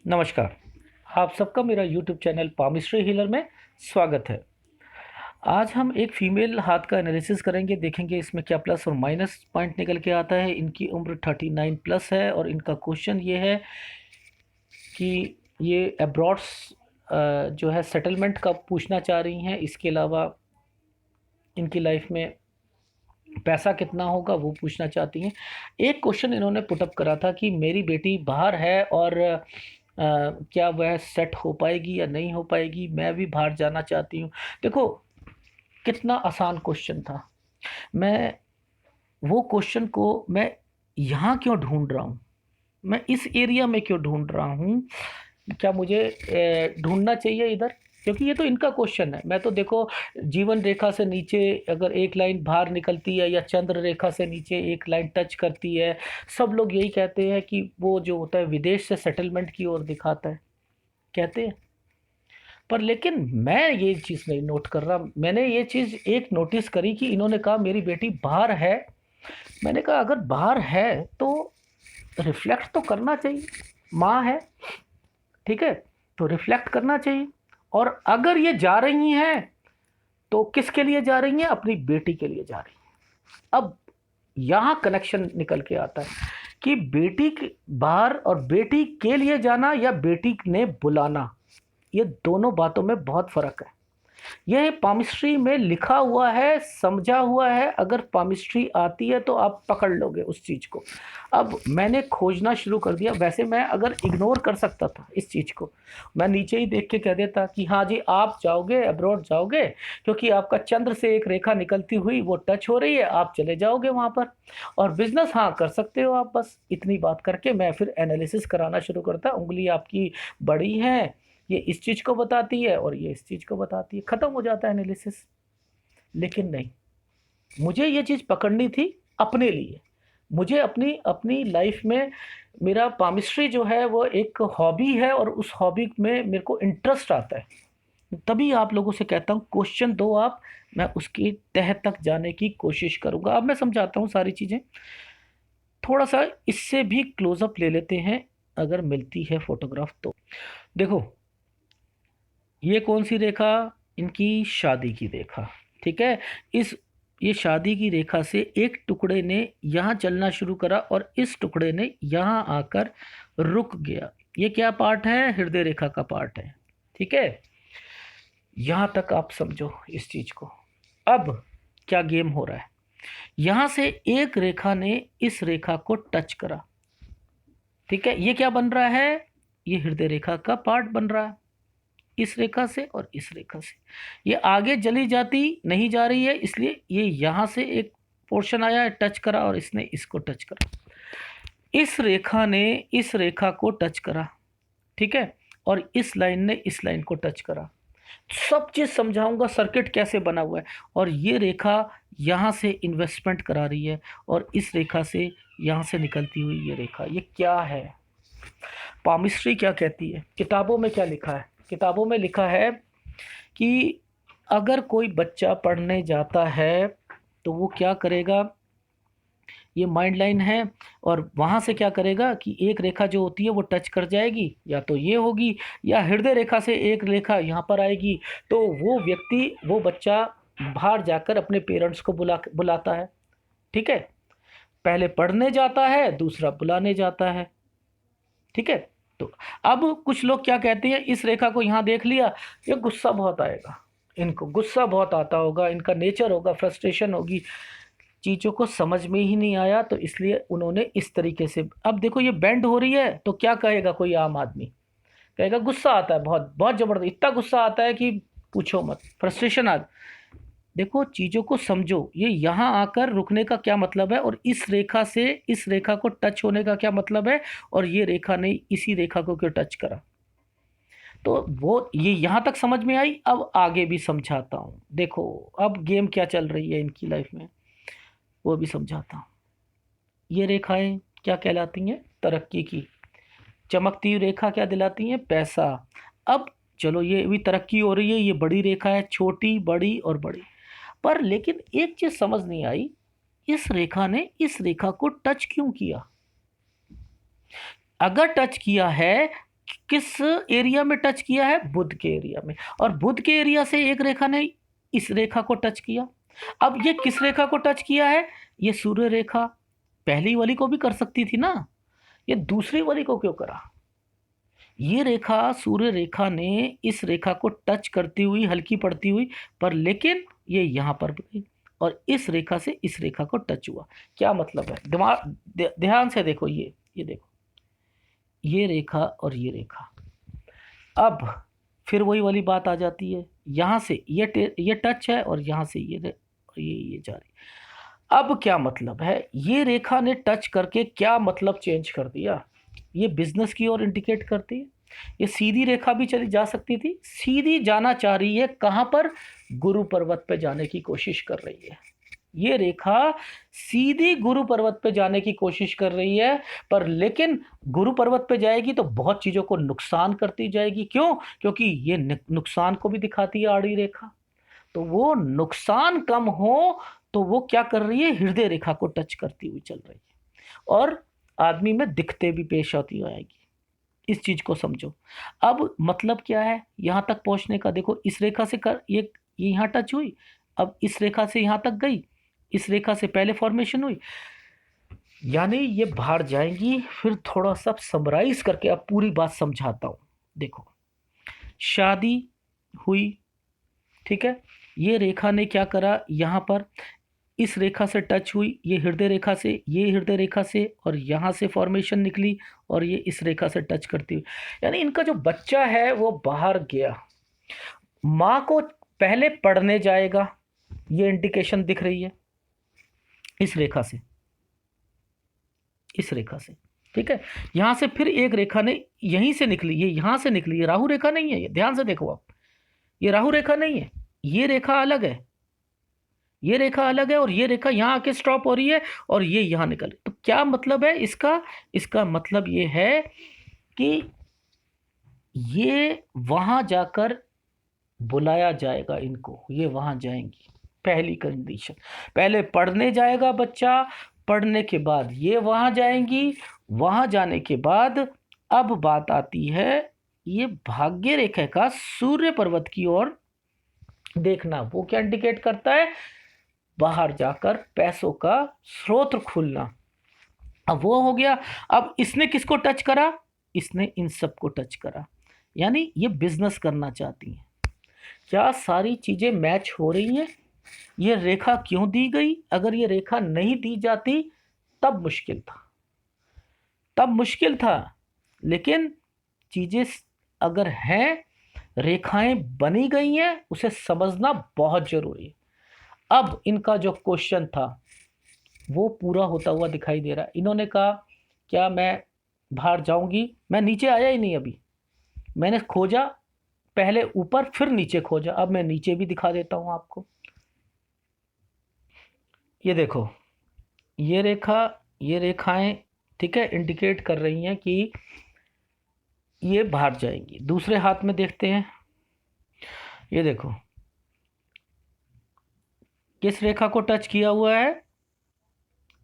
नमस्कार। आप सबका मेरा यूट्यूब चैनल पामिस्ट्री हीलर में स्वागत है। आज हम एक फीमेल हाथ का एनालिसिस करेंगे, देखेंगे इसमें क्या प्लस और माइनस पॉइंट निकल के आता है। इनकी उम्र 39 प्लस है और इनका क्वेश्चन ये है कि ये अब्रॉड्स जो है सेटलमेंट का पूछना चाह रही हैं। इसके अलावा इनकी लाइफ में पैसा कितना होगा वो पूछना चाहती हैं। एक क्वेश्चन इन्होंने पुटअप करा था कि मेरी बेटी बाहर है और क्या वह सेट हो पाएगी या नहीं हो पाएगी, मैं भी बाहर जाना चाहती हूँ। देखो कितना आसान क्वेश्चन था। मैं वो क्वेश्चन को मैं यहाँ क्यों ढूंढ रहा हूँ, मैं इस एरिया में क्यों ढूंढ रहा हूँ, क्या मुझे ढूंढना चाहिए इधर, क्योंकि ये तो इनका क्वेश्चन है। मैं तो देखो जीवन रेखा से नीचे अगर एक लाइन बाहर निकलती है या चंद्र रेखा से नीचे एक लाइन टच करती है, सब लोग यही कहते हैं कि वो जो होता है विदेश से सेटलमेंट की ओर दिखाता है, कहते हैं। पर लेकिन मैं ये चीज़ नहीं नोट कर रहा। मैंने ये चीज़ एक नोटिस करी कि इन्होंने कहा मेरी बेटी बाहर है। मैंने कहा अगर बाहर है तो रिफ्लेक्ट तो करना चाहिए, माँ है, ठीक है, तो रिफ्लेक्ट करना चाहिए। और अगर ये जा रही हैं तो किसके लिए जा रही हैं, अपनी बेटी के लिए जा रही हैं। अब यहाँ कनेक्शन निकल के आता है कि बेटी के बाहर और बेटी के लिए जाना या बेटी ने बुलाना, ये दोनों बातों में बहुत फर्क है। यह पामिस्ट्री में लिखा हुआ है, समझा हुआ है। अगर पामिस्ट्री आती है तो आप पकड़ लोगे उस चीज़ को। अब मैंने खोजना शुरू कर दिया। वैसे मैं अगर इग्नोर कर सकता था इस चीज़ को, मैं नीचे ही देख के कह देता कि हाँ जी आप जाओगे, अब्रॉड जाओगे, क्योंकि आपका चंद्र से एक रेखा निकलती हुई वो टच हो रही है, आप चले जाओगे वहाँ पर। और बिजनेस हाँ कर सकते हो आप। बस इतनी बात करके मैं फिर एनालिसिस कराना शुरू करता। उंगली आपकी बड़ी है, ये इस चीज़ को बताती है और ये इस चीज़ को बताती है, ख़त्म हो जाता है एनालिसिस। लेकिन नहीं, मुझे ये चीज़ पकड़नी थी अपने लिए। मुझे अपनी अपनी लाइफ में मेरा पामिस्ट्री जो है वो एक हॉबी है और उस हॉबी में मेरे को इंटरेस्ट आता है। तभी आप लोगों से कहता हूँ क्वेश्चन दो आप, मैं उसकी तह तक जाने की कोशिश करूँगा। अब मैं समझाता हूँ सारी चीज़ें। थोड़ा सा इससे भी क्लोजअप ले लेते हैं अगर मिलती है फोटोग्राफ तो। देखो ये कौन सी रेखा, इनकी शादी की रेखा, ठीक है। इस ये शादी की रेखा से एक टुकड़े ने यहाँ चलना शुरू करा और इस टुकड़े ने यहाँ आकर रुक गया। ये क्या पार्ट है, हृदय रेखा का पार्ट है, ठीक है। यहाँ तक आप समझो इस चीज को। अब क्या गेम हो रहा है, यहाँ से एक रेखा ने इस रेखा को टच करा, ठीक है। ये क्या बन रहा है, ये हृदय रेखा का पार्ट बन रहा है, इस रेखा से और इस रेखा से। ये आगे चली जाती नहीं जा रही है, इसलिए ये यहाँ से एक पोर्शन आया है, टच करा और इसने इसको टच करा। इस रेखा ने इस रेखा को टच करा, ठीक है, और इस लाइन ने इस लाइन को टच करा। सब चीज़ समझाऊंगा सर्किट कैसे बना हुआ है। और ये रेखा यहाँ से इन्वेस्टमेंट करा रही है और इस रेखा से यहाँ से निकलती हुई ये रेखा, ये क्या है, पामिस्ट्री क्या कहती है, किताबों में क्या लिखा है। किताबों में लिखा है कि अगर कोई बच्चा पढ़ने जाता है तो वो क्या करेगा, ये माइंड लाइन है, और वहाँ से क्या करेगा कि एक रेखा जो होती है वो टच कर जाएगी, या तो ये होगी या हृदय रेखा से एक रेखा यहाँ पर आएगी। तो वो व्यक्ति, वो बच्चा बाहर जाकर अपने पेरेंट्स को बुलाता है, ठीक है। पहले पढ़ने जाता है, दूसरा बुलाने जाता है, ठीक है। तो अब कुछ लोग क्या कहते हैं, इस रेखा को यहाँ देख लिया, ये गुस्सा बहुत आएगा, इनको गुस्सा बहुत आता होगा, इनका नेचर होगा, फ्रस्ट्रेशन होगी, चीज़ों को समझ में ही नहीं आया, तो इसलिए उन्होंने इस तरीके से। अब देखो ये बेंड हो रही है तो क्या कहेगा कोई आम आदमी, कहेगा गुस्सा आता है, बहुत बहुत ज़बरदस्त, इतना गुस्सा आता है कि पूछो मत, फ्रस्ट्रेशन आ। देखो चीज़ों को समझो, ये यहाँ आकर रुकने का क्या मतलब है, और इस रेखा से इस रेखा को टच होने का क्या मतलब है, और ये रेखा ने इसी रेखा को क्यों टच करा। तो वो ये यहाँ तक समझ में आई। अब आगे भी समझाता हूँ। देखो अब गेम क्या चल रही है इनकी लाइफ में वो भी समझाता हूँ। ये रेखाएं क्या कहलाती हैं, तरक्की की। चमकती हुई रेखा क्या दिलाती हैं, पैसा। अब चलो ये भी तरक्की हो रही है, ये बड़ी रेखा है, छोटी बड़ी और बड़ी। पर लेकिन एक चीज समझ नहीं आई, इस रेखा ने इस रेखा को टच क्यों किया। अगर टच किया है किस एरिया में टच किया है? बुध के एरिया में। और बुध के एरिया से एक रेखा ने इस रेखा को टच किया। अब ये किस रेखा को टच किया है? ये सूर्य रेखा। पहली वाली को भी कर सकती थी ना, ये दूसरी वाली को क्यों करा? ये रेखा, सूर्य रेखा ने इस रेखा को टच करती हुई, हल्की पड़ती हुई, पर लेकिन ये यहां पर गई और इस रेखा से इस रेखा को टच हुआ। क्या मतलब है? दिमाग ध्यान से देखो, ये देखो, ये रेखा और ये रेखा। अब फिर वही वाली बात आ जाती है, यहां से ये टच है और यहां से ये जा रही। अब क्या मतलब है? ये रेखा ने टच करके क्या मतलब चेंज कर दिया? ये बिजनेस की ओर इंडिकेट करती है। ये सीधी रेखा भी चली जा सकती थी, सीधी जाना चाह रही है कहां पर? गुरु पर्वत पे जाने की कोशिश कर रही है। ये रेखा सीधी गुरु पर्वत पे जाने की कोशिश कर रही है, पर लेकिन गुरु पर्वत पे जाएगी तो बहुत चीजों को नुकसान करती जाएगी। क्यों? क्योंकि ये नुकसान को भी दिखाती है आड़ी रेखा। तो वो नुकसान कम हो तो वो क्या कर रही है? हृदय रेखा को टच करती हुई चल रही है और आदमी में दिक्कतें भी पेश आती आएगी। इस चीज को समझो। अब मतलब क्या है यहां तक पहुंचने का? देखो, इस रेखा से कर ये यहां टच हुई, अब इस रेखा से यहां तक गई, इस रेखा से पहले फॉर्मेशन हुई, यानी ये बाहर जाएंगी। फिर थोड़ा सा समराइज करके अब पूरी बात समझाता हूं। देखो, शादी हुई, ठीक है, ये रेखा ने क्या करा? यहां पर इस रेखा से टच हुई, ये हृदय रेखा से, ये हृदय रेखा से, और यहां से फॉर्मेशन निकली और ये इस रेखा से टच करती हुई, यानी इनका जो बच्चा है वो बाहर गया, मां को पहले पढ़ने जाएगा। ये इंडिकेशन दिख रही है इस रेखा से, इस रेखा से, ठीक है। यहां से फिर एक रेखा ने यहीं से निकली, ये यहां से निकली, ये राहु रेखा नहीं है, ये ध्यान से देखो आप, ये राहु रेखा नहीं है, ये रेखा अलग है, ये रेखा अलग है, और ये रेखा यहां आके स्टॉप हो रही है और ये यहां निकल। तो क्या मतलब है इसका? इसका मतलब ये है कि ये वहां जाकर बुलाया जाएगा इनको, ये वहां जाएंगी। पहली कंडीशन, पहले पढ़ने जाएगा बच्चा, पढ़ने के बाद ये वहां जाएंगी, वहां जाने के बाद अब बात आती है ये भाग्य रेखा का सूर्य पर्वत की ओर देखना। वो क्या इंडिकेट करता है? बाहर जाकर पैसों का स्रोत खुलना। अब वो हो गया। अब इसने किसको टच करा? इसने इन सबको टच करा, यानी ये बिजनेस करना चाहती हैं। क्या सारी चीजें मैच हो रही हैं? ये रेखा क्यों दी गई? अगर ये रेखा नहीं दी जाती तब मुश्किल था, तब मुश्किल था। लेकिन चीजें अगर हैं, रेखाएं बनी गई हैं, उसे समझना बहुत जरूरी है। अब इनका जो क्वेश्चन था वो पूरा होता हुआ दिखाई दे रहा है। इन्होंने कहा क्या मैं बाहर जाऊंगी? मैं नीचे आया ही नहीं, अभी मैंने खोजा, पहले ऊपर फिर नीचे खोजा। अब मैं नीचे भी दिखा देता हूं आपको। ये देखो, ये रेखा, ये रेखाएं, ठीक है, इंडिकेट कर रही हैं कि ये बाहर जाएंगी। दूसरे हाथ में देखते हैं, ये देखो किस रेखा को टच किया हुआ है?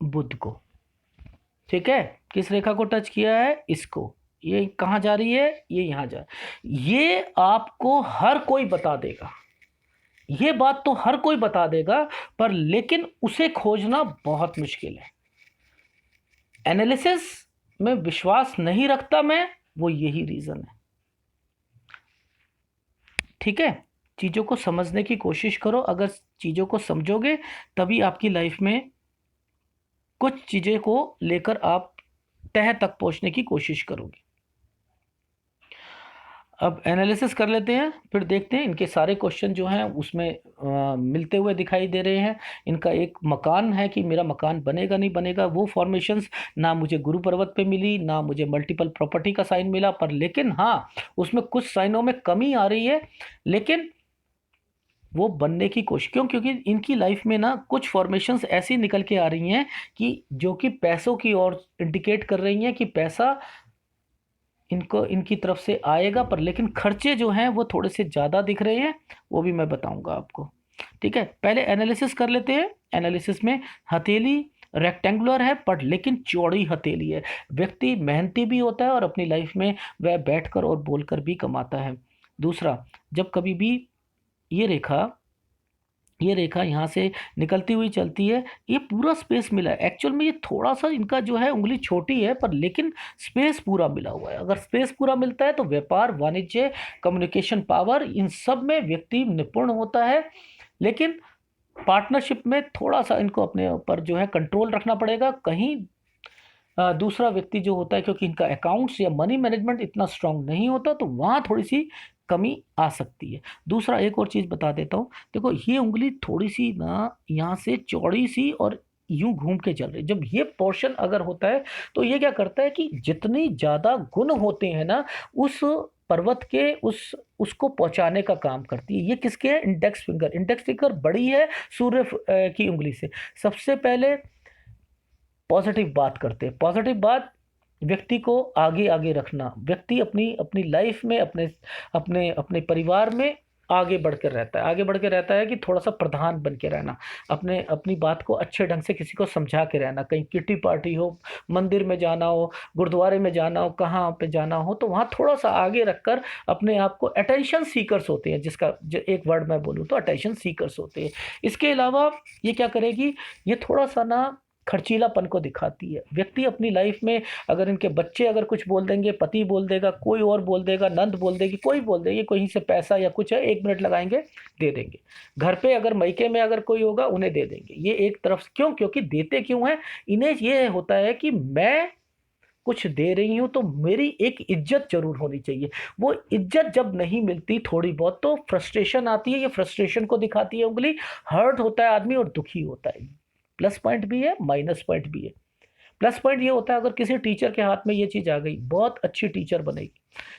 बुध को, ठीक है। किस रेखा को टच किया है? इसको। ये कहाँ जा रही है? ये यहां जा। ये आपको हर कोई बता देगा, ये बात तो हर कोई बता देगा, पर लेकिन उसे खोजना बहुत मुश्किल है। एनालिसिस में विश्वास नहीं रखता मैं, वो यही रीजन है, ठीक है। चीजों को समझने की कोशिश करो। अगर चीजों को समझोगे तभी आपकी लाइफ में कुछ चीजें को लेकर आप तह तक पहुंचने की कोशिश करोगे। अब एनालिसिस कर लेते हैं, फिर देखते हैं। इनके सारे क्वेश्चन जो हैं उसमें मिलते हुए दिखाई दे रहे हैं। इनका एक मकान है कि मेरा मकान बनेगा नहीं बनेगा, वो फॉर्मेशंस ना मुझे गुरु पर्वत पे मिली, ना मुझे मल्टीपल प्रॉपर्टी का साइन मिला, पर लेकिन हाँ, उसमें कुछ साइनों में कमी आ रही है, लेकिन वो बनने की कोशिश। क्यों? क्योंकि इनकी लाइफ में ना कुछ फॉर्मेशंस ऐसी निकल के आ रही हैं कि जो कि पैसों की ओर इंडिकेट कर रही हैं कि पैसा इनको, इनकी तरफ से आएगा, पर लेकिन खर्चे जो हैं वो थोड़े से ज़्यादा दिख रहे हैं, वो भी मैं बताऊंगा आपको, ठीक है। पहले एनालिसिस कर लेते हैं। एनालिसिस में हथेली रेक्टेंगुलर है पर लेकिन चौड़ी हथेली है। व्यक्ति मेहनती भी होता है और अपनी लाइफ में वह बैठकर और बोलकर भी कमाता है। दूसरा, जब कभी भी ये रेखा ये रेखा यहाँ से निकलती हुई चलती है, ये पूरा स्पेस मिला है। एक्चुअल में ये थोड़ा सा इनका जो है उंगली छोटी है, पर लेकिन स्पेस पूरा मिला हुआ है। अगर स्पेस पूरा मिलता है तो व्यापार, वाणिज्य, कम्युनिकेशन पावर, इन सब में व्यक्ति निपुण होता है। लेकिन पार्टनरशिप में थोड़ा सा इनको अपने ऊपर जो है कंट्रोल रखना पड़ेगा। कहीं दूसरा व्यक्ति जो होता है, क्योंकि इनका अकाउंट्स या मनी मैनेजमेंट इतना स्ट्रांग नहीं होता, तो वहाँ थोड़ी सी कमी आ सकती है। दूसरा, एक और चीज़ बता देता हूँ। देखो, ये उंगली थोड़ी सी ना यहाँ से चौड़ी सी और यूं घूम के चल रही। जब ये पोर्शन अगर होता है तो ये क्या करता है कि जितनी ज़्यादा गुण होते हैं ना, उस पर्वत के उसको पहुंचाने का काम करती है। ये किसके है? इंडेक्स फिंगर बड़ी है सूर्य की उंगली से। सबसे पहले पॉजिटिव बात करते हैं। पॉजिटिव बात व्यक्ति को आगे आगे रखना। व्यक्ति अपनी अपनी लाइफ में, अपने अपने अपने परिवार में आगे बढ़कर रहता है। आगे बढ़ के रहता है कि थोड़ा सा प्रधान बन के रहना, अपने अपनी बात को अच्छे ढंग से किसी को समझा के रहना। कहीं किटी पार्टी हो, मंदिर में जाना हो, गुरुद्वारे में जाना हो, कहाँ पे जाना हो, तो वहाँ थोड़ा सा आगे रखकर अपने आप को, अटेंशन सीकर्स होते हैं, जिसका जो एक वर्ड मैं बोलूँ तो अटेंशन सीकर्स होते हैं। इसके अलावा ये क्या करेगी, ये थोड़ा सा ना खर्चीलापन को दिखाती है। व्यक्ति अपनी लाइफ में, अगर इनके बच्चे अगर कुछ बोल देंगे, पति बोल देगा, कोई और बोल देगा, नंद बोल देगी, कोई बोल देगी, कहीं से पैसा या कुछ है, 1 मिनट लगाएंगे दे देंगे। घर पे अगर मायके में अगर कोई होगा, उन्हें दे देंगे। ये एक तरफ क्यों? क्योंकि देते क्यों हैं? इन्हें ये होता है कि मैं कुछ दे रही हूं तो मेरी एक इज्जत जरूर होनी चाहिए। वो इज्जत जब नहीं मिलती थोड़ी बहुत, तो फ्रस्ट्रेशन आती है। ये फ्रस्ट्रेशन को दिखाती है उंगली। हर्ट होता है आदमी और दुखी होता है। प्लस पॉइंट भी है, माइनस पॉइंट भी है। प्लस पॉइंट ये होता है, अगर किसी टीचर के हाथ में ये चीज आ गई, बहुत अच्छी टीचर बनेगी।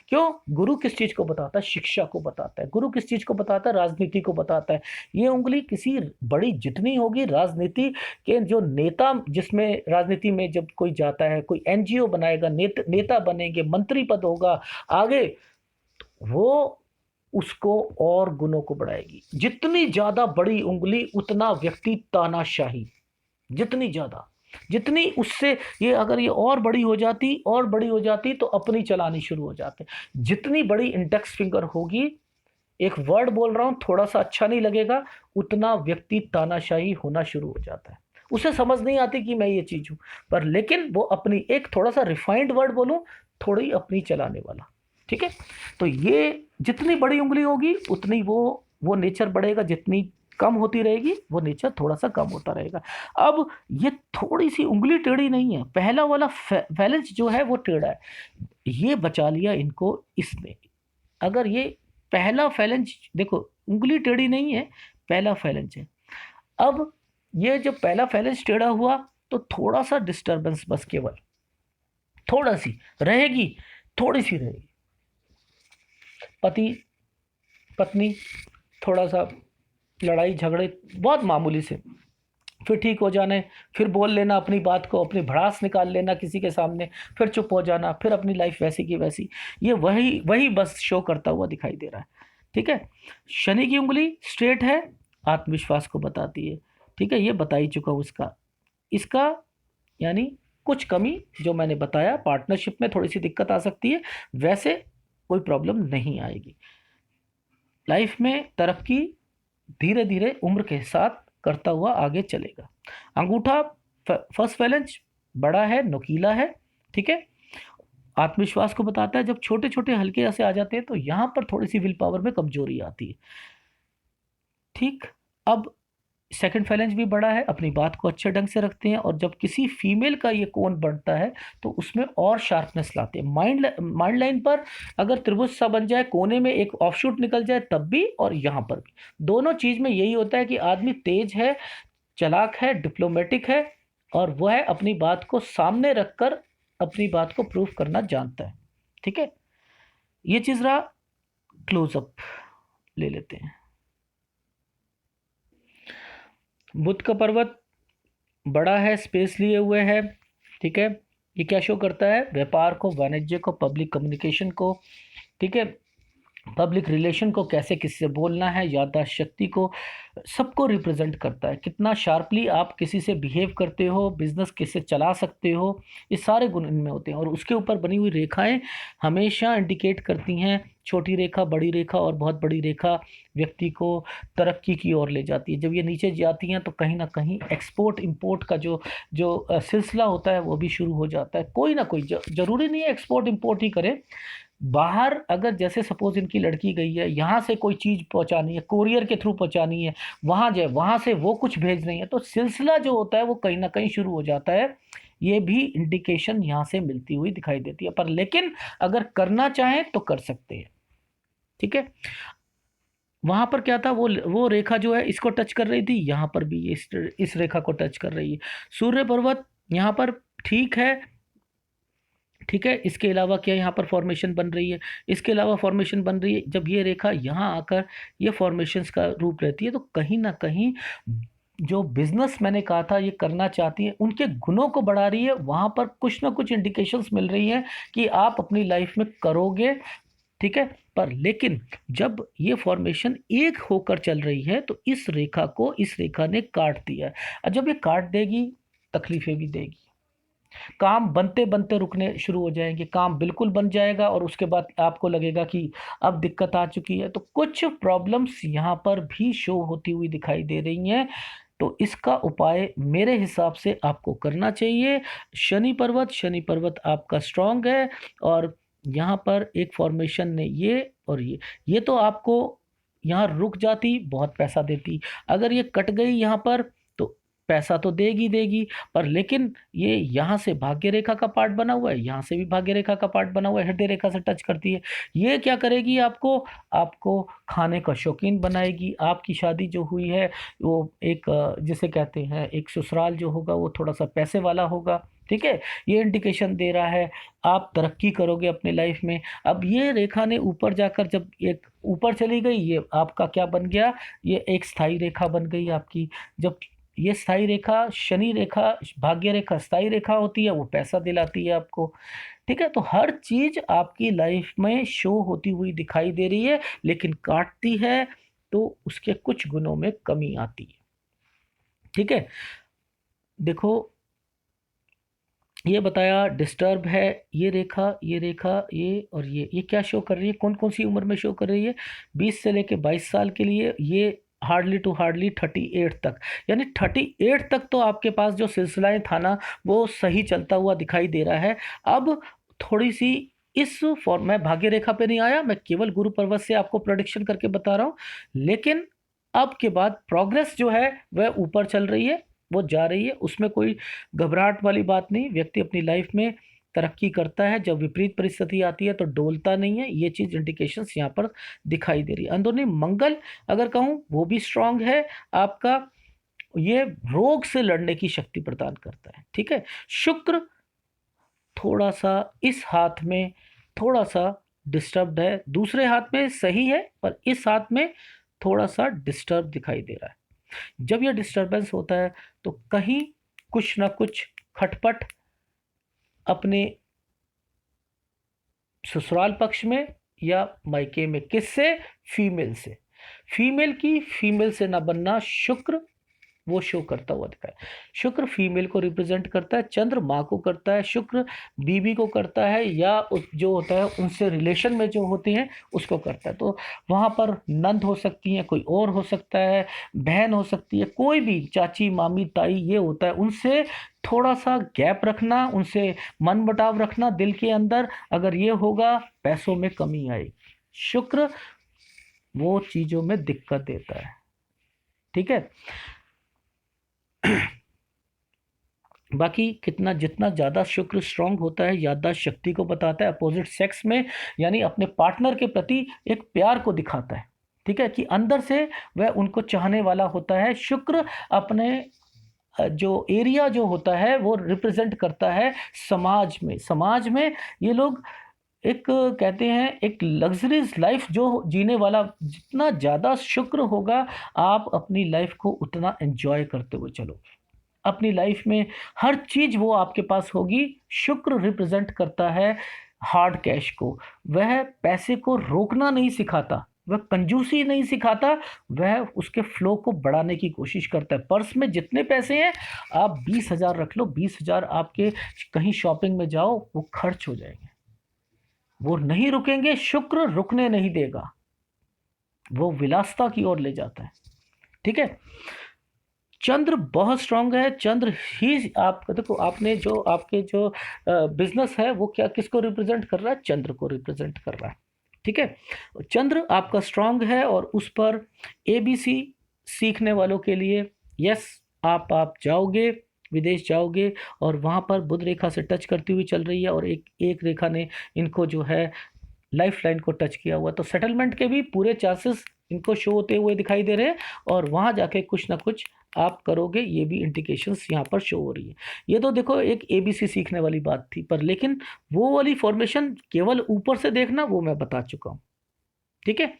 क्यों? गुरु किस चीज को बताता है? शिक्षा को बताता है। गुरु किस चीज को बताता है? राजनीति को बताता है। ये उंगली किसी बड़ी जितनी होगी, राजनीति के जो नेता, जिसमें राजनीति में जब कोई जाता है, कोई एनजीओ बनाएगा, नेता बनेंगे, मंत्री पद होगा आगे, वो उसको और गुणों को बढ़ाएगी। जितनी ज्यादा बड़ी उंगली उतना व्यक्ति तानाशाही। जितनी ज्यादा, जितनी उससे ये, अगर ये और बड़ी हो जाती तो अपनी चलानी शुरू हो जाते। जितनी बड़ी इंडेक्स फिंगर होगी, एक वर्ड बोल रहा हूं, थोड़ा सा अच्छा नहीं लगेगा, उतना व्यक्ति तानाशाही होना शुरू हो जाता है। उसे समझ नहीं आती कि मैं ये चीज हूं, पर लेकिन वो अपनी, एक थोड़ा सा रिफाइंड वर्ड बोलूं, थोड़ी अपनी चलाने वाला। ठीक है? तो ये जितनी बड़ी उंगली होगी उतनी वो नेचर बढ़ेगा। जितनी कम होती रहेगी वो नेचर थोड़ा सा कम होता रहेगा। अब ये थोड़ी सी उंगली टेढ़ी नहीं है, पहला वाला फैलेंज जो है वो टेढ़ा है। ये बचा लिया इनको इसने। अगर ये पहला फैलेंज, देखो उंगली टेढ़ी नहीं है, पहला फैलेंज है। अब ये जब पहला फैलेंज टेढ़ा हुआ तो थोड़ा सा डिस्टरबेंस, बस केवल थोड़ा सी रहेगी, थोड़ी सी रहेगी। पति पत्नी थोड़ा सा लड़ाई झगड़े, बहुत मामूली से, फिर ठीक हो जाने, फिर बोल लेना अपनी बात को, अपनी भड़ास निकाल लेना किसी के सामने, फिर चुप हो जाना, फिर अपनी लाइफ वैसी की वैसी। ये वही वही बस शो करता हुआ दिखाई दे रहा है। ठीक है? शनि की उंगली स्ट्रेट है, आत्मविश्वास को बताती है। ठीक है? ये बता ही चुका हूँ इसका इसका यानी कुछ कमी जो मैंने बताया, पार्टनरशिप में थोड़ी सी दिक्कत आ सकती है, वैसे कोई प्रॉब्लम नहीं आएगी। लाइफ में तरक्की धीरे धीरे उम्र के साथ करता हुआ आगे चलेगा। अंगूठा फर्स्ट फैलेंज बड़ा है, नुकीला है। ठीक है? आत्मविश्वास को बताता है। जब छोटे छोटे हल्के ऐसे आ जाते हैं तो यहां पर थोड़ी सी विल पावर में कमजोरी आती है। ठीक? अब सेकंड फैलेंज भी बड़ा है, अपनी बात को अच्छे ढंग से रखते हैं, और जब किसी फीमेल का ये कोण बढ़ता है तो उसमें और शार्पनेस लाते हैं। माइंड लाइन पर अगर त्रिभुज सा बन जाए, कोने में एक ऑफशूट निकल जाए, तब भी और यहाँ पर भी, दोनों चीज में यही होता है कि आदमी तेज है, चालाक है, डिप्लोमेटिक है, और वह है अपनी बात को सामने रखकर अपनी बात को प्रूव करना जानता है। ठीक है? ये चीज रहा। क्लोजअप ले लेते हैं। बुध का पर्वत बड़ा है, स्पेस लिए हुए है। ठीक है? ये क्या शो करता है? व्यापार को, वाणिज्य को, पब्लिक कम्युनिकेशन को। ठीक है? पब्लिक रिलेशन को कैसे किससे बोलना है, याददाश्त शक्ति को, सबको रिप्रेजेंट करता है। कितना शार्पली आप किसी से बिहेव करते हो, बिजनेस कैसे चला सकते हो, ये सारे गुण इनमें होते हैं। और उसके ऊपर बनी हुई रेखाएं हमेशा इंडिकेट करती हैं, छोटी रेखा, बड़ी रेखा और बहुत बड़ी रेखा व्यक्ति को तरक्की की ओर ले जाती है। जब ये नीचे जाती हैं तो कहीं ना कहीं एक्सपोर्ट इंपोर्ट का जो जो सिलसिला होता है वो भी शुरू हो जाता है। कोई ना कोई, जरूरी नहीं है एक्सपोर्ट इंपोर्ट ही करे। बाहर अगर जैसे सपोज इनकी लड़की गई है, यहाँ से कोई चीज़ पहुँचानी है, कोरियर के थ्रू पहुँचानी है, वहाँ जाए, वहाँ से वो कुछ भेज रही है, तो सिलसिला जो होता है वो कहीं ना कहीं शुरू हो जाता है। ये भी इंडिकेशन यहाँ से मिलती हुई दिखाई देती है। पर लेकिन अगर करना चाहें तो कर सकते हैं। ठीक है, वहां पर क्या था, वो रेखा जो है इसको टच कर रही थी, यहाँ पर भी इस रेखा को टच कर रही है। सूर्य पर्वत यहाँ पर ठीक है। ठीक है, इसके अलावा क्या यहाँ पर फॉर्मेशन बन रही है, इसके अलावा फॉर्मेशन बन रही है। जब ये रेखा यहाँ आकर ये फॉर्मेशंस का रूप रहती है तो कहीं ना कहीं जो बिजनेस मैंने कहा था ये करना चाहती है, उनके गुणों को बढ़ा रही है। वहाँ पर कुछ ना कुछ इंडिकेशंस मिल रही हैं कि आप अपनी लाइफ में करोगे। ठीक है, पर लेकिन जब ये फॉर्मेशन एक होकर चल रही है तो इस रेखा को इस रेखा ने काट दिया है। और जब ये काट देगी तकलीफें भी देगी। काम बनते बनते रुकने शुरू हो जाएंगे, काम बिल्कुल बन जाएगा और उसके बाद आपको लगेगा कि अब दिक्कत आ चुकी है। तो कुछ प्रॉब्लम्स यहाँ पर भी शो होती हुई दिखाई दे रही हैं। तो इसका उपाय मेरे हिसाब से आपको करना चाहिए। शनि पर्वत आपका स्ट्रांग है। और यहाँ पर एक फॉर्मेशन ने ये और ये तो आपको यहाँ रुक जाती, बहुत पैसा देती। अगर ये कट गई यहाँ पर तो पैसा तो देगी देगी, पर लेकिन ये यहाँ से भाग्य रेखा का पार्ट बना हुआ है, यहाँ से भी भाग्य रेखा का पार्ट बना हुआ है, हृदय रेखा से टच करती है। ये क्या करेगी, आपको आपको खाने का शौकीन बनाएगी। आपकी शादी जो हुई है वो एक जिसे कहते हैं एक ससुराल जो होगा वो थोड़ा सा पैसे वाला होगा। ठीक है, ये इंडिकेशन दे रहा है आप तरक्की करोगे अपने लाइफ में। अब ये रेखा ने ऊपर जाकर जब एक ऊपर चली गई, ये आपका क्या बन गया, ये एक स्थायी रेखा बन गई आपकी। जब ये स्थायी रेखा, शनि रेखा, भाग्य रेखा स्थायी रेखा होती है, वो पैसा दिलाती है आपको। ठीक है, तो हर चीज आपकी लाइफ में शो होती हुई दिखाई दे रही है, लेकिन काटती है तो उसके कुछ गुणों में कमी आती है। ठीक है, देखो ये बताया डिस्टर्ब है, ये रेखा, ये रेखा, ये और ये क्या शो कर रही है, कौन कौन सी उम्र में शो कर रही है। 20 से लेके 22 साल के लिए ये हार्डली टू हार्डली 38 तक, यानी 38 तक तो आपके पास जो सिलसिलाएं था ना वो सही चलता हुआ दिखाई दे रहा है। अब थोड़ी सी इस फॉर्म, मैं भाग्य रेखा पे नहीं आया, मैं केवल गुरु पर्वत से आपको प्रोडिक्शन करके बता रहा हूँ। लेकिन अब के बाद प्रोग्रेस जो है वह ऊपर चल रही है, वो जा रही है, उसमें कोई घबराहट वाली बात नहीं। व्यक्ति अपनी लाइफ में तरक्की करता है, जब विपरीत परिस्थिति आती है तो डोलता नहीं है। ये चीज इंडिकेशंस यहाँ पर दिखाई दे रही है। अंदरूनी मंगल अगर कहूँ वो भी स्ट्रांग है आपका, ये रोग से लड़ने की शक्ति प्रदान करता है। ठीक है, शुक्र थोड़ा सा इस हाथ में थोड़ा सा डिस्टर्ब्ड है, दूसरे हाथ में सही है पर इस हाथ में थोड़ा सा डिस्टर्ब दिखाई दे रहा है। जब यह डिस्टरबेंस होता है तो कहीं कुछ ना कुछ खटपट अपने ससुराल पक्ष में या मायके में, किससे, फीमेल से। फीमेल से ना बनना शुक्र वो शो करता हुआ दिखा है। शुक्र फीमेल को रिप्रेजेंट करता है, चंद्र माँ को करता है, शुक्र बीबी को करता है, या जो होता है उनसे रिलेशन में जो होते हैं उसको करता है। तो वहाँ पर नंद हो सकती हैं, कोई और हो सकता है, बहन हो सकती है, कोई भी चाची मामी ताई ये होता है, उनसे थोड़ा सा गैप रखना, उनसे मन बटाव रखना दिल के अंदर। अगर ये होगा पैसों में कमी आएगी। शुक्र वो चीज़ों में दिक्कत देता है। ठीक है, बाकी कितना जितना ज़्यादा शुक्र स्ट्रांग होता है, याददाश्त शक्ति को बताता है, अपोजिट सेक्स में यानी अपने पार्टनर के प्रति एक प्यार को दिखाता है। ठीक है, कि अंदर से वह उनको चाहने वाला होता है। शुक्र अपने जो एरिया जो होता है वो रिप्रेजेंट करता है समाज में ये लोग एक कहते हैं एक लग्जरीज लाइफ जो जीने वाला। जितना ज़्यादा शुक्र होगा आप अपनी लाइफ को उतना एंजॉय करते हुए चलोगे। अपनी लाइफ में हर चीज वो आपके पास होगी। शुक्र रिप्रेजेंट करता है हार्ड कैश को, वह पैसे को रोकना नहीं सिखाता, वह कंजूसी नहीं सिखाता, वह उसके फ्लो को बढ़ाने की कोशिश करता है। पर्स में जितने पैसे हैं आप 20,000 रख लो, 20,000 आपके कहीं शॉपिंग में जाओ वो खर्च हो जाएंगे, वो नहीं रुकेंगे। शुक्र रुकने नहीं देगा, वो विलासिता की ओर ले जाता है। ठीक है, चंद्र बहुत स्ट्रांग है। चंद्र ही आप देखो, आपने जो आपके जो बिजनेस है वो क्या किसको रिप्रेजेंट कर रहा है? चंद्र को रिप्रेजेंट कर रहा है। ठीक है, चंद्र आपका स्ट्रांग है और उस पर एबीसी सीखने वालों के लिए यस, आप जाओगे, विदेश जाओगे और वहाँ पर बुध रेखा से टच करती हुई चल रही है और एक एक रेखा ने इनको जो है लाइफ लाइन को टच किया हुआ, तो सेटलमेंट के भी पूरे चांसेस इनको शो होते हुए दिखाई दे रहे हैं और वहाँ जाके कुछ ना कुछ आप करोगे, ये भी इंडिकेशंस यहाँ पर शो हो रही है। ये तो देखो एक एबीसी सीखने वाली बात थी, पर लेकिन वो वाली फॉर्मेशन केवल ऊपर से देखना वो मैं बता चुका हूँ। ठीक है,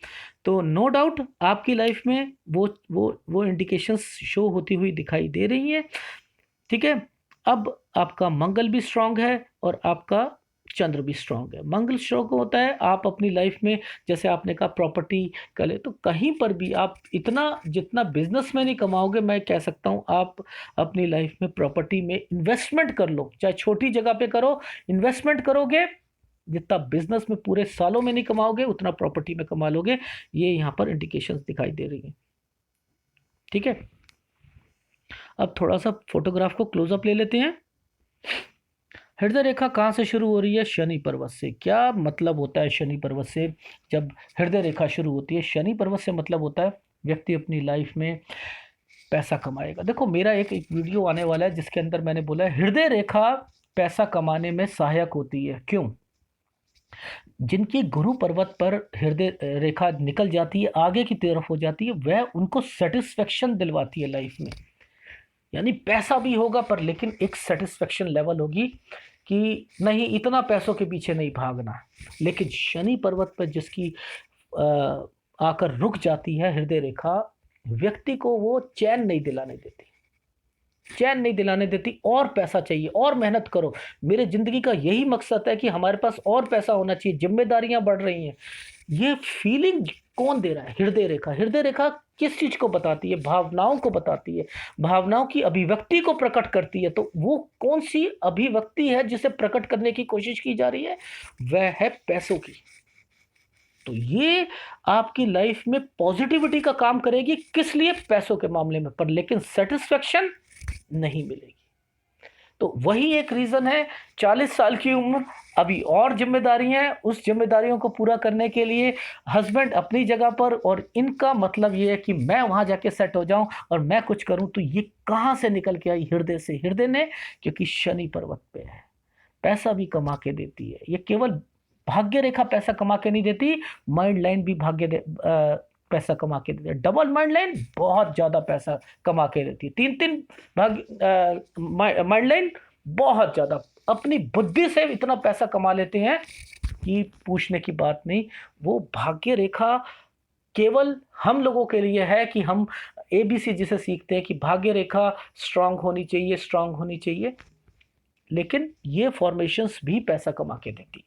तो नो डाउट आपकी लाइफ में वो इंडिकेशंस शो होती हुई दिखाई दे रही हैं। ठीक है, अब आपका मंगल भी स्ट्रांग है और आपका चंद्र भी स्ट्रांग है। मंगल स्ट्रांग होता है आप अपनी लाइफ में, जैसे आपने कहा प्रॉपर्टी का ले, तो कहीं पर भी आप इतना जितना बिजनेस में नहीं कमाओगे, मैं कह सकता हूँ आप अपनी लाइफ में प्रॉपर्टी में इन्वेस्टमेंट कर लो, चाहे छोटी जगह पे करो, इन्वेस्टमेंट करोगे, जितना बिजनेस में पूरे सालों में नहीं कमाओगे उतना प्रॉपर्टी में कमा लोगे। ये यहाँ पर इंडिकेशंस दिखाई दे रही हैं। ठीक है, अब थोड़ा सा फोटोग्राफ को क्लोजअप ले लेते हैं। हृदय रेखा कहाँ से शुरू हो रही है? शनि पर्वत से। क्या मतलब होता है शनि पर्वत से? जब हृदय रेखा शुरू होती है शनि पर्वत से, मतलब होता है व्यक्ति अपनी लाइफ में पैसा कमाएगा। देखो मेरा एक वीडियो आने वाला है जिसके अंदर मैंने बोला है हृदय रेखा पैसा कमाने में सहायक होती है। क्यों? जिनकी गुरु पर्वत पर हृदय रेखा निकल जाती है, आगे की तरफ हो जाती है, वह उनको सेटिस्फेक्शन दिलवाती है लाइफ में। यानी पैसा भी होगा पर लेकिन एक सेटिस्फेक्शन लेवल होगी कि नहीं, इतना पैसों के पीछे नहीं भागना। लेकिन शनि पर्वत पर जिसकी आकर रुक जाती है हृदय रेखा, व्यक्ति को वो चैन नहीं दिलाने देती, चैन नहीं दिलाने देती। और पैसा चाहिए, और मेहनत करो। मेरे जिंदगी का यही मकसद है कि हमारे पास और पैसा होना चाहिए, जिम्मेदारियां बढ़ रही हैं। ये फीलिंग कौन दे रहा है? हृदय रेखा। हृदय रेखा किस चीज को बताती है? भावनाओं को बताती है, भावनाओं की अभिव्यक्ति को प्रकट करती है। तो वो कौन सी अभिव्यक्ति है जिसे प्रकट करने की कोशिश की जा रही है? वह है पैसों की। तो ये आपकी लाइफ में पॉजिटिविटी का काम करेगी। किस लिए? पैसों के मामले में। पर लेकिन सेटिस्फेक्शन नहीं मिलेगी। तो वही एक रीजन है। 40 साल की उम्र, अभी और जिम्मेदारियां हैं, उस जिम्मेदारियों को पूरा करने के लिए हस्बैंड अपनी जगह पर, और इनका मतलब ये है कि मैं वहां जाके सेट हो जाऊं और मैं कुछ करूं। तो ये कहां से निकल के आई? हृदय से। हृदय ने, क्योंकि शनि पर्वत पे है, पैसा भी कमा के देती है। ये केवल भाग्य रेखा पैसा कमा के नहीं देती, माइंड लाइन भी पैसा कमा के देती है। डबल माइंड लाइन बहुत ज्यादा पैसा कमा के देती है। तीन तीन माइंड लाइन बहुत ज्यादा अपनी बुद्धि से इतना पैसा कमा लेते हैं कि पूछने की बात नहीं। वो भाग्य रेखा केवल हम लोगों के लिए है कि हम एबीसी जिसे सीखते हैं कि भाग्य रेखा स्ट्रांग होनी चाहिए, स्ट्रांग होनी चाहिए। लेकिन ये फॉर्मेशंस भी पैसा कमा के देती।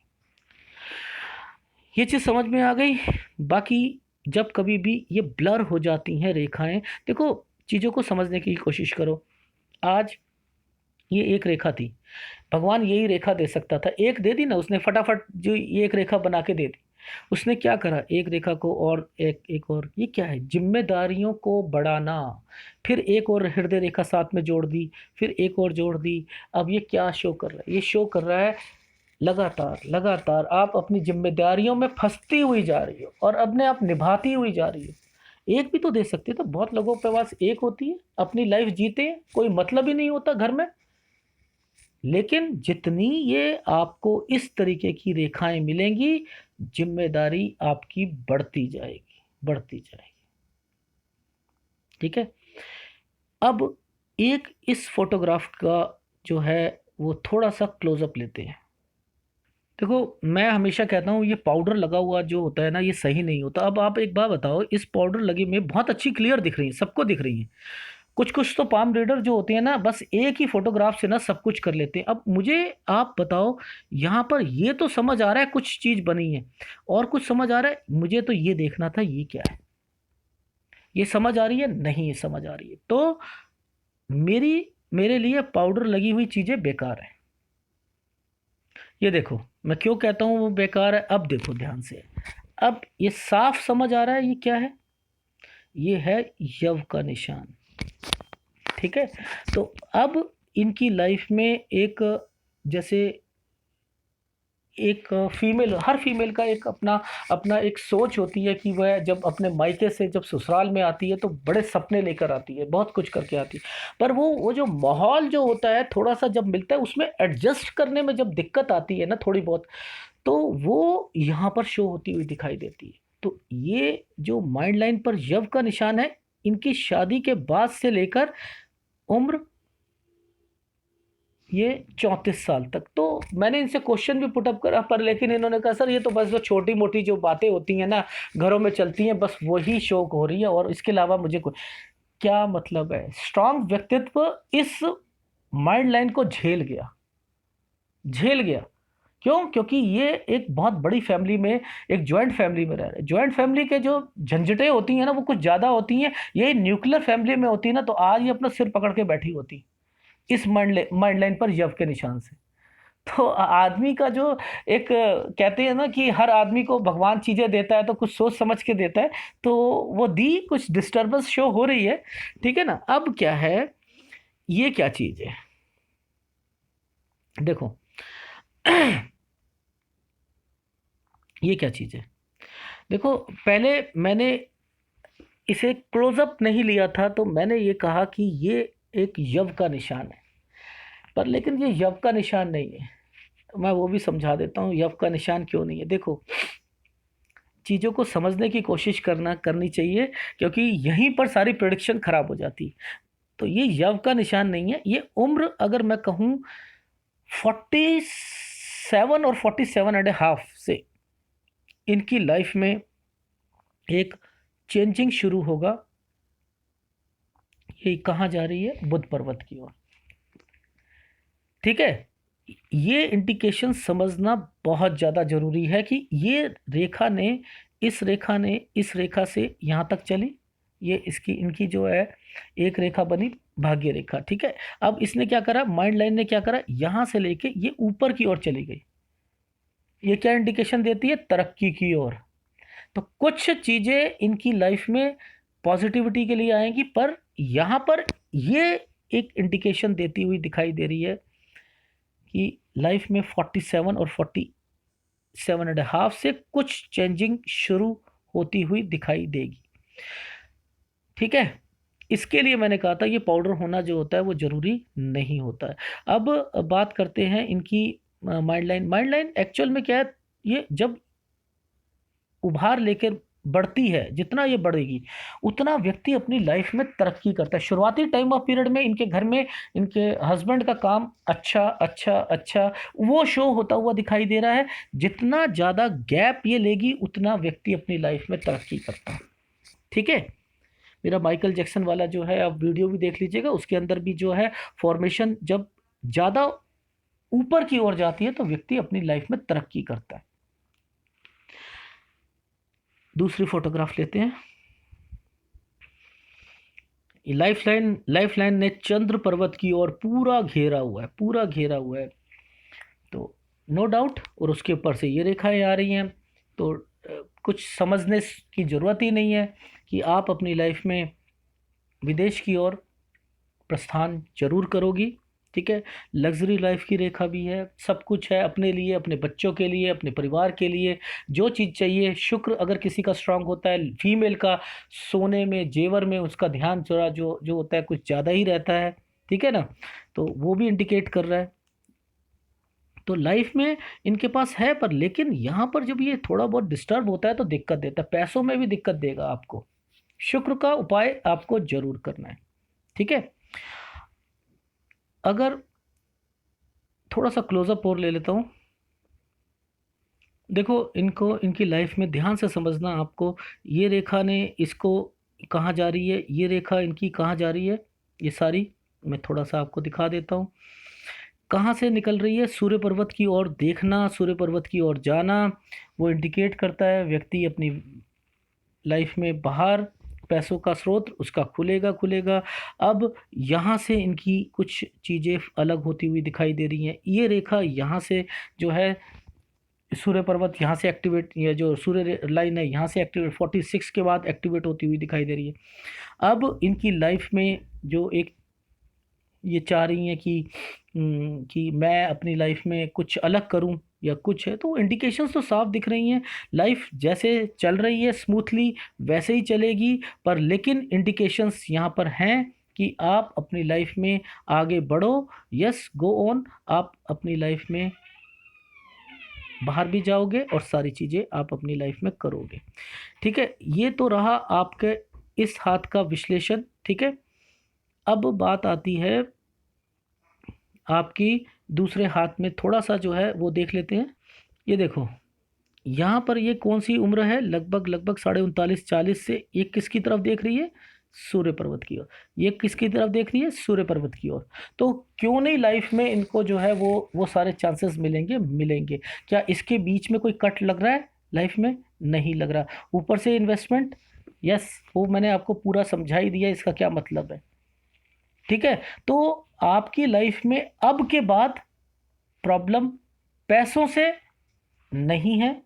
ये चीज़ समझ में आ गई। बाकी जब कभी भी ये ब्लर हो जाती हैं रेखाएं, देखो चीज़ों को समझने की कोशिश करो। आज ये एक रेखा थी, भगवान यही रेखा दे सकता था, एक दे दी ना उसने, फटाफट जो ये एक रेखा बना के दे दी। उसने क्या करा? एक रेखा को और एक और, ये क्या है? जिम्मेदारियों को बढ़ाना। फिर एक और हृदय रेखा साथ में जोड़ दी, फिर एक और जोड़ दी। अब ये क्या शो कर रहा है? ये शो कर रहा है लगातार लगातार आप अपनी जिम्मेदारियों में फंसती हुई जा रही हो और अपने आप निभाती हुई जा रही हो। एक भी तो दे सकते। तो बहुत लोगों के पास एक होती है, अपनी लाइफ जीते हैं, कोई मतलब ही नहीं होता घर में। लेकिन जितनी ये आपको इस तरीके की रेखाएं मिलेंगी, जिम्मेदारी आपकी बढ़ती जाएगी, बढ़ती जाएगी। ठीक है, अब एक इस फोटोग्राफ का जो है वो थोड़ा सा क्लोजअप लेते हैं। देखो मैं हमेशा कहता हूँ ये पाउडर लगा हुआ जो होता है ना, ये सही नहीं होता। अब आप एक बात बताओ, इस पाउडर लगी में बहुत अच्छी क्लियर दिख रही है, सबको दिख रही है, कुछ कुछ तो पाम रीडर जो होते हैं ना, बस एक ही फोटोग्राफ से ना सब कुछ कर लेते हैं। अब मुझे आप बताओ, यहाँ पर ये तो समझ आ रहा है कुछ चीज बनी है, और कुछ समझ आ रहा है, मुझे तो ये देखना था ये क्या है, ये समझ आ रही है नहीं, ये समझ आ रही है, तो मेरी मेरे लिए पाउडर लगी हुई चीजें बेकार है। ये देखो, मैं क्यों कहता हूँ वो बेकार है, अब देखो ध्यान से, अब ये साफ समझ आ रहा है ये क्या है, ये है यव का निशान। ठीक है, तो अब इनकी लाइफ में एक, जैसे एक फीमेल, हर फीमेल का एक अपना अपना एक सोच होती है कि वह जब अपने मायके से जब ससुराल में आती है तो बड़े सपने लेकर आती है, बहुत कुछ करके आती है, पर वो जो माहौल जो होता है थोड़ा सा जब मिलता है उसमें एडजस्ट करने में जब दिक्कत आती है ना थोड़ी बहुत, तो वो यहाँ पर शो होती हुई दिखाई देती है। तो ये जो माइंड लाइन पर यव का निशान है, इनकी शादी के बाद से लेकर उम्र ये 34 साल तक। तो मैंने इनसे क्वेश्चन भी पुटअप करा, पर लेकिन इन्होंने कहा सर ये तो बस जो छोटी मोटी जो बातें होती हैं ना घरों में चलती हैं, बस वही शौक हो रही है, और इसके अलावा मुझे कोई, क्या मतलब है। स्ट्रांग व्यक्तित्व इस माइंड लाइन को झेल गया, झेल गया। क्यों? क्योंकि ये एक बहुत बड़ी फैमिली में, एक जॉइंट फैमिली में रह रहे हैं। जॉइंट फैमिली के जो झंझटें होती हैं ना वो कुछ ज़्यादा होती हैं, ये न्यूक्लियर फैमिली में होती है ना तो आज ये अपना सिर पकड़ के बैठी होती इस माइंड लाइन पर यव के निशान से। तो आदमी का जो एक, कहते हैं ना कि हर आदमी को भगवान चीजें देता है तो कुछ सोच समझ के देता है, तो वो दी कुछ डिस्टरबेंस शो हो रही है। ठीक है ना, अब क्या है, ये क्या चीज है देखो ये क्या चीज है, देखो पहले मैंने इसे क्लोजअप नहीं लिया था तो मैंने ये कहा कि ये एक यव का निशान है, पर लेकिन ये यव का निशान नहीं है। तो मैं वो भी समझा देता हूँ यव का निशान क्यों नहीं है। देखो, चीज़ों को समझने की कोशिश करनी चाहिए, क्योंकि यहीं पर सारी प्रिडिक्शन खराब हो जाती है। तो ये यव का निशान नहीं है, ये उम्र अगर मैं कहूँ 47 और 47.5 से इनकी लाइफ में एक चेंजिंग शुरू होगा। ये कहाँ जा रही है? बुध पर्वत की ओर। ठीक है, ये इंडिकेशन समझना बहुत ज़्यादा ज़रूरी है कि ये रेखा ने, इस रेखा से यहाँ तक चली, ये इसकी इनकी जो है एक रेखा बनी भाग्य रेखा। ठीक है, अब इसने क्या करा, माइंड लाइन ने क्या करा, यहाँ से लेके ये ऊपर की ओर चली गई। ये क्या इंडिकेशन देती है? तरक्की की ओर। तो कुछ चीज़ें इनकी लाइफ में पॉजिटिविटी के लिए आएंगी, पर यहाँ पर ये एक इंडिकेशन देती हुई दिखाई दे रही है कि लाइफ में 47 और 47.5 से कुछ चेंजिंग शुरू होती हुई दिखाई देगी। ठीक है, इसके लिए मैंने कहा था ये पाउडर होना जो होता है वो ज़रूरी नहीं होता है। अब बात करते हैं इनकी माइंड लाइन एक्चुअल में क्या है, ये जब उभार लेकर बढ़ती है, जितना ये बढ़ेगी उतना व्यक्ति अपनी लाइफ में तरक्की करता है। शुरुआती टाइम ऑफ पीरियड में इनके घर में इनके हस्बैंड का काम अच्छा अच्छा अच्छा वो शो होता हुआ दिखाई दे रहा है। जितना ज़्यादा गैप ये लेगी उतना व्यक्ति अपनी लाइफ में तरक्की करता है। ठीक है, मेरा माइकल जैक्सन वाला जो है, आप वीडियो भी देख लीजिएगा, उसके अंदर भी जो है फॉर्मेशन जब ज़्यादा ऊपर की ओर जाती है तो व्यक्ति अपनी लाइफ में तरक्की करता है। दूसरी फोटोग्राफ लेते हैं। लाइफ लाइन ने चंद्र पर्वत की ओर पूरा घेरा हुआ है, पूरा घेरा हुआ है। तो नो डाउट, और उसके ऊपर से ये रेखाएं आ रही हैं, तो कुछ समझने की ज़रूरत ही नहीं है कि आप अपनी लाइफ में विदेश की ओर प्रस्थान जरूर करोगी। ठीक है, लग्जरी लाइफ की रेखा भी है, सब कुछ है अपने लिए, अपने बच्चों के लिए, अपने परिवार के लिए, जो चीज़ चाहिए। शुक्र अगर किसी का स्ट्रांग होता है, फीमेल का सोने में जेवर में उसका ध्यान जरा जो जो होता है कुछ ज़्यादा ही रहता है। ठीक है ना, तो वो भी इंडिकेट कर रहा है। तो लाइफ में इनके पास है, पर लेकिन यहाँ पर जब ये थोड़ा बहुत डिस्टर्ब होता है तो दिक्कत देता है, पैसों में भी दिक्कत देगा आपको। शुक्र का उपाय आपको जरूर करना है। ठीक है, अगर थोड़ा सा क्लोजअप और ले लेता हूँ, देखो इनको, इनकी लाइफ में ध्यान से समझना आपको, ये रेखा ने इसको कहाँ जा रही है, ये रेखा इनकी कहाँ जा रही है, ये सारी मैं थोड़ा सा आपको दिखा देता हूँ। कहाँ से निकल रही है? सूर्य पर्वत की ओर देखना, सूर्य पर्वत की ओर जाना, वो इंडिकेट करता है व्यक्ति अपनी लाइफ में बाहर पैसों का स्रोत उसका खुलेगा खुलेगा। अब यहाँ से इनकी कुछ चीज़ें अलग होती हुई दिखाई दे रही हैं। ये रेखा यहाँ से जो है सूर्य पर्वत यहाँ से एक्टिवेट, या जो सूर्य लाइन है यहाँ से एक्टिवेट 46 के बाद एक्टिवेट होती हुई दिखाई दे रही है। अब इनकी लाइफ में जो एक ये चाह रही हैं कि मैं अपनी लाइफ में कुछ अलग करूं या कुछ है, तो इंडिकेशंस तो साफ दिख रही हैं। लाइफ जैसे चल रही है स्मूथली वैसे ही चलेगी, पर लेकिन इंडिकेशंस यहाँ पर हैं कि आप अपनी लाइफ में आगे बढ़ो। यस, गो ऑन, आप अपनी लाइफ में बाहर भी जाओगे और सारी चीज़ें आप अपनी लाइफ में करोगे। ठीक है, ये तो रहा आपके इस हाथ का विश्लेषण। ठीक है, अब बात आती है आपकी दूसरे हाथ में, थोड़ा सा जो है वो देख लेते हैं। ये देखो यहाँ पर ये कौन सी उम्र है? लगभग लगभग 39-40 से ये किसकी तरफ देख रही है? सूर्य पर्वत की ओर। ये किसकी तरफ देख रही है? सूर्य पर्वत की ओर। तो क्यों नहीं लाइफ में इनको जो है वो सारे चांसेस मिलेंगे मिलेंगे। क्या इसके बीच में कोई कट लग रहा है लाइफ में? नहीं लग रहा। ऊपर से इन्वेस्टमेंट, यस, वो मैंने आपको पूरा समझा ही दिया इसका क्या मतलब है। ठीक है, तो आपकी लाइफ में अब के बाद प्रॉब्लम पैसों से नहीं है,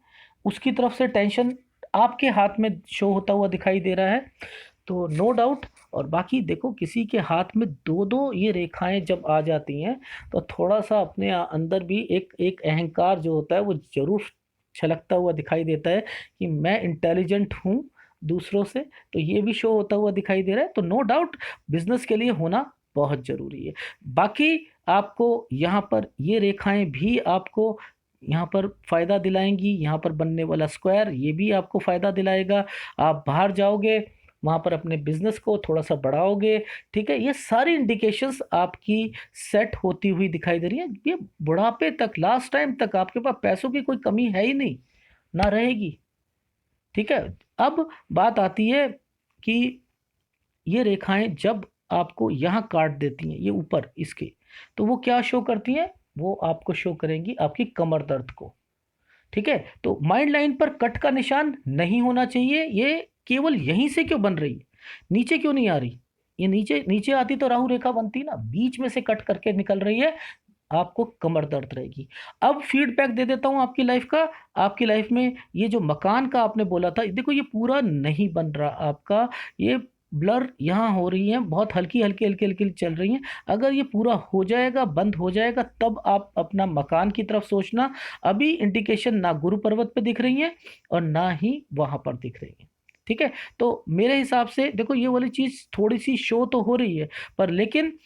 उसकी तरफ से टेंशन आपके हाथ में शो होता हुआ दिखाई दे रहा है, तो नो डाउट। और बाकी देखो, किसी के हाथ में दो दो ये रेखाएं जब आ जाती हैं तो थोड़ा सा अपने अंदर भी एक एक अहंकार जो होता है वो जरूर छलकता हुआ दिखाई देता है कि मैं इंटेलिजेंट हूँ दूसरों से, तो ये भी शो होता हुआ दिखाई दे रहा है। तो नो डाउट बिजनेस के लिए होना बहुत ज़रूरी है। बाकी आपको यहाँ पर ये रेखाएं भी आपको यहाँ पर फ़ायदा दिलाएंगी। यहाँ पर बनने वाला स्क्वायर ये भी आपको फ़ायदा दिलाएगा। आप बाहर जाओगे, वहाँ पर अपने बिजनेस को थोड़ा सा बढ़ाओगे। ठीक है, ये सारी इंडिकेशंस आपकी सेट होती हुई दिखाई दे रही है। ये बुढ़ापे तक, लास्ट टाइम तक आपके पास पैसों की कोई कमी है ही नहीं, ना रहेगी। ठीक है, अब बात आती है कि ये रेखाएं जब आपको यहाँ काट देती हैं, ये ऊपर इसके, तो वो क्या शो करती हैं? वो आपको शो करेंगी आपकी कमर दर्द को। ठीक है, तो माइंड लाइन पर कट का निशान नहीं होना चाहिए। ये केवल यहीं से क्यों बन रही है, नीचे क्यों नहीं आ रही? ये नीचे नीचे आती तो राहु रेखा बनती ना, बीच में से कट करके निकल रही है, आपको कमर दर्द रहेगी। अब फीडबैक दे देता हूं आपकी लाइफ का। आपकी लाइफ में ये जो मकान का आपने बोला था, देखो ये पूरा नहीं बन रहा आपका, ये ब्लर यहाँ हो रही है, बहुत हल्की हल्की हल्की हल्की चल रही हैं। अगर ये पूरा हो जाएगा, बंद हो जाएगा, तब आप अपना मकान की तरफ सोचना। अभी इंडिकेशन ना गुरु पर्वत पे दिख रही है और ना ही वहां पर दिख रही है। ठीक है, तो मेरे हिसाब से देखो ये वाली चीज थोड़ी सी शो तो हो रही है, पर लेकिन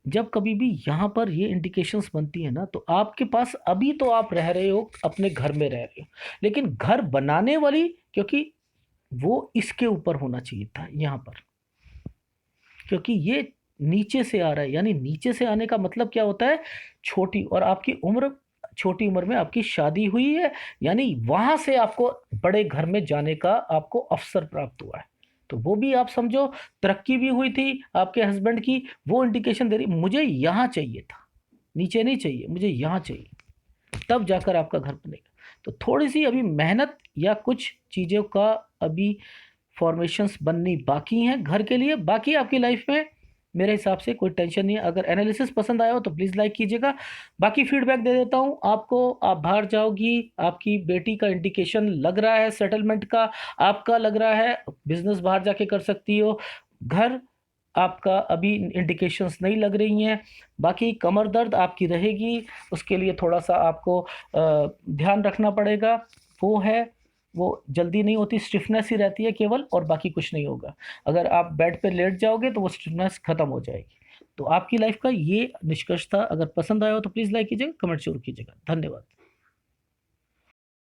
जब कभी भी यहाँ पर ये इंडिकेशंस बनती है ना, तो आपके पास अभी तो आप रह रहे हो अपने घर में रह रहे हो, लेकिन घर बनाने वाली, क्योंकि वो इसके ऊपर होना चाहिए था यहाँ पर, क्योंकि ये नीचे से आ रहा है। यानी नीचे से आने का मतलब क्या होता है? छोटी, और आपकी उम्र, छोटी उम्र में आपकी शादी हुई है, यानी वहां से आपको बड़े घर में जाने का आपको अवसर प्राप्त हुआ है। तो वो भी आप समझो, तरक्की भी हुई थी आपके हस्बैंड की, वो इंडिकेशन दे रही मुझे यहाँ चाहिए था, नीचे नहीं चाहिए, मुझे यहाँ चाहिए, तब जाकर आपका घर बनेगा। तो थोड़ी सी अभी मेहनत या कुछ चीज़ों का अभी फॉर्मेशंस बननी बाकी हैं घर के लिए। बाकी आपकी लाइफ में मेरे हिसाब से कोई टेंशन नहीं है। अगर एनालिसिस पसंद आया हो तो प्लीज़ लाइक कीजिएगा। बाकी फीडबैक दे देता हूँ आपको। आप बाहर जाओगी, आपकी बेटी का इंडिकेशन लग रहा है सेटलमेंट का, आपका लग रहा है बिजनेस बाहर जाके कर सकती हो। घर आपका अभी इंडिकेशंस नहीं लग रही हैं। बाकी कमर दर्द आपकी रहेगी, उसके लिए थोड़ा सा आपको ध्यान रखना पड़ेगा। वो है, वो जल्दी नहीं होती, स्टिफनेस ही रहती है केवल, और बाकी कुछ नहीं होगा। अगर आप बेड पे लेट जाओगे तो वो स्टिफनेस खत्म हो जाएगी। तो आपकी लाइफ का ये निष्कर्ष था। अगर पसंद आया हो तो प्लीज़ लाइक कीजिएगा, कमेंट जरूर कीजिएगा। धन्यवाद।